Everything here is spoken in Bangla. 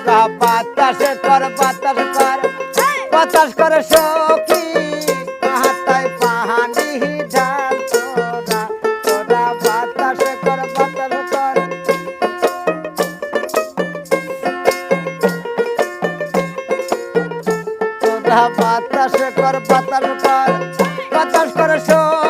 তোরা বাতাস কর বাতাস করে সখী হাতায় পাহানি ঢাল তোরা বাতাস কর তোরা বাতাস কর বাতাস করে সখী